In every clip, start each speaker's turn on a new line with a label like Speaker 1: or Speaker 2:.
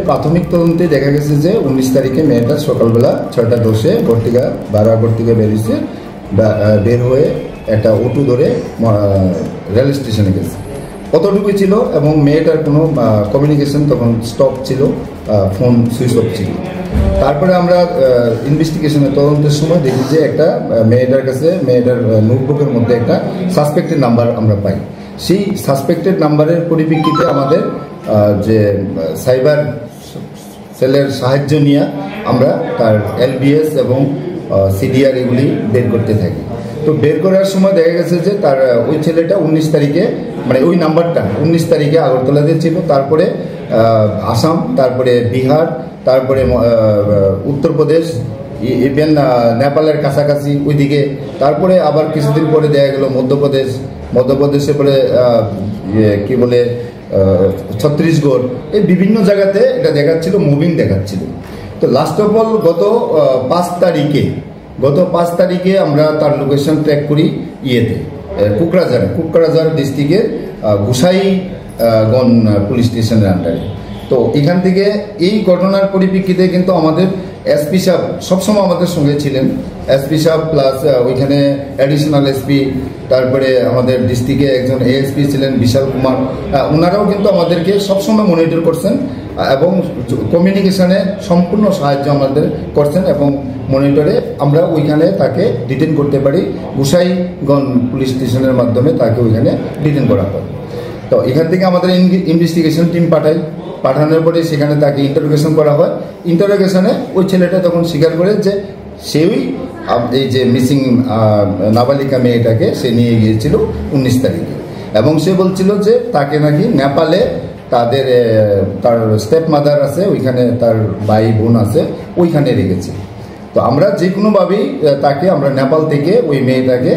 Speaker 1: প্রাথমিক তদন্তে দেখা গেছে যে 19 তারিখে মেয়েটা সকালবেলা 6:10 বর্তিকা বারোয়াগড় থেকে বেরিয়েছে, বের হয়ে একটা অটো ধরে রেল স্টেশনে গেছে। কতটুকু ছিল এবং মেয়েটার কোনো কমিউনিকেশন তখন স্টপ ছিল, ফোন সুইচ অফ ছিল। তারপরে আমরা ইনভেস্টিগেশনের তদন্তের সময় দেখি যে একটা মেয়েটার কাছে মেয়েটার নোটবুকের মধ্যে একটা সাসপেক্টেড নাম্বার আমরা পাই। সেই সাসপেক্টেড নাম্বারের পরিপ্রেক্ষিতে আমাদের যে সাইবার সেলের সাহায্য নিয়ে আমরা তার LBS এবং CDR এগুলি বের করতে থাকি। তো বের করার সময় দেখা গেছে যে তার ওই ছেলেটা 19 তারিখে মানে ওই নাম্বারটা 19 তারিখে আগরতলাতে ছিল, তারপরে আসাম, তারপরে বিহার, তারপরে উত্তরপ্রদেশ, ইভেন নেপালের কাছাকাছি ওইদিকে, তারপরে আবার কিছুদিন পরে দেখা গেল মধ্যপ্রদেশে পরে কি বলে ছত্তিশগড়, এই বিভিন্ন জায়গাতে এটা দেখাচ্ছিল, মুভিং দেখাচ্ছিল। তো লাস্ট অফ অল গত 5 তারিখে আমরা তার লোকেশন ট্র্যাক করি কোকরাঝার ডিস্ট্রিক্টের গোসাইগঞ্জ পুলিশ স্টেশনের আন্ডারে। তো এখান থেকে এই ঘটনার পরিপ্রেক্ষিতে কিন্তু আমাদের SP সাহেব সবসময় আমাদের সঙ্গে ছিলেন। SP সাহেব প্লাস ওইখানে অ্যাডিশনাল SP, তারপরে আমাদের ডিস্ট্রিক্টে একজন ASP ছিলেন বিশাল কুমার, ওনারাও কিন্তু আমাদেরকে সবসময় মনিটর করছেন এবং কমিউনিকেশনে সম্পূর্ণ সাহায্য আমাদের করছেন এবং মনিটরে আমরা ওইখানে তাকে ডিটেন করতে পারি। গোসাইগঞ্জ পুলিশ স্টেশনের মাধ্যমে তাকে ওইখানে ডিটেন করা হয়। তো এখান থেকে আমাদের ইনভেস্টিগেশন টিম পাঠানোর পরে সেখানে তাকে ইন্টারোগেশন করা হয়। ইন্টারোগেশনে ওই ছেলেটা তখন স্বীকার করে যে সেই এই যে মিসিং নাবালিকা মেয়েটাকে সে নিয়ে গিয়েছিল 19 তারিখে এবং সে বলছিল যে তাকে নাকি নেপালে তার স্টেপ মাদার আছে, ওইখানে তার ভাই বোন আছে, ওইখানে রেখেছে। তো আমরা যে কোনোভাবেই তাকে আমরা নেপাল থেকে ওই মেয়েটাকে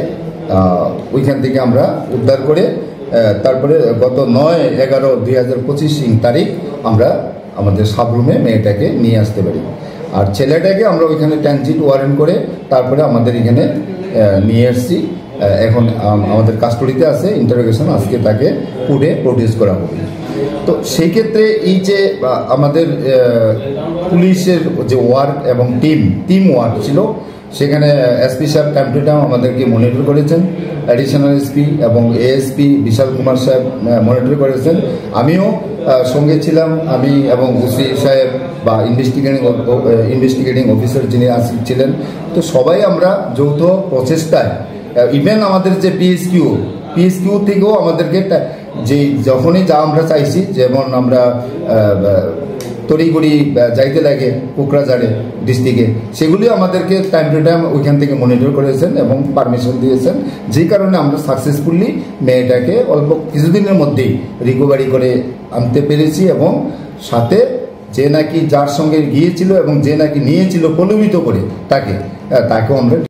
Speaker 1: ওইখান থেকে আমরা উদ্ধার করে তারপরে গত 9/11/2025 তারিখ আমরা আমাদের সাবরুমে মেয়েটাকে নিয়ে আসতে পারি। আর ছেলেটাকে আমরা ওইখানে ট্রানজিট ওয়ারেন্ট করে তারপরে আমাদের এখানে নিয়ে আসছি। এখন আমাদের কাস্টডিতে আছে, ইন্টারোগেশন আজকে তাকে কোর্টে প্রডিউস করা হবে। তো সেই ক্ষেত্রে এই যে আমাদের পুলিশের যে ওয়ার্ক এবং টিম ওয়ার্ক ছিল, সেখানে SP সাহেব টাইম টু টাইম আমাদেরকে মনিটর করেছেন, অ্যাডিশনাল SP এবং ASP বিশাল কুমার সাহেব মনিটর করেছেন, আমিও সঙ্গে ছিলাম, আমি এবং OC সাহেব বা ইনভেস্টিগেটিং অফিসার যিনি ছিলেন। তো সবাই আমরা যৌথ প্রচেষ্টায়, ইভেন আমাদের যে PSQ থেকেও আমাদেরকে যে যখনই যা আমরা চাইছি, যেমন আমরা তড়িঘড়ি যাইতে লাগে কোকরাঝাড়ে ডিস্ট্রিক্টে, সেগুলিও আমাদেরকে টাইম টু টাইম ওইখান থেকে মনিটর করেছেন এবং পারমিশন দিয়েছেন, যে কারণে আমরা সাকসেসফুলি মেয়েটাকে অল্প কিছুদিনের মধ্যেই রিকভারি করে আনতে পেরেছি এবং সাথে যে নাকি যার সঙ্গে গিয়েছিল এবং যে নাকি নিয়েছিল প্রলোভিত করে তাকেও আমরা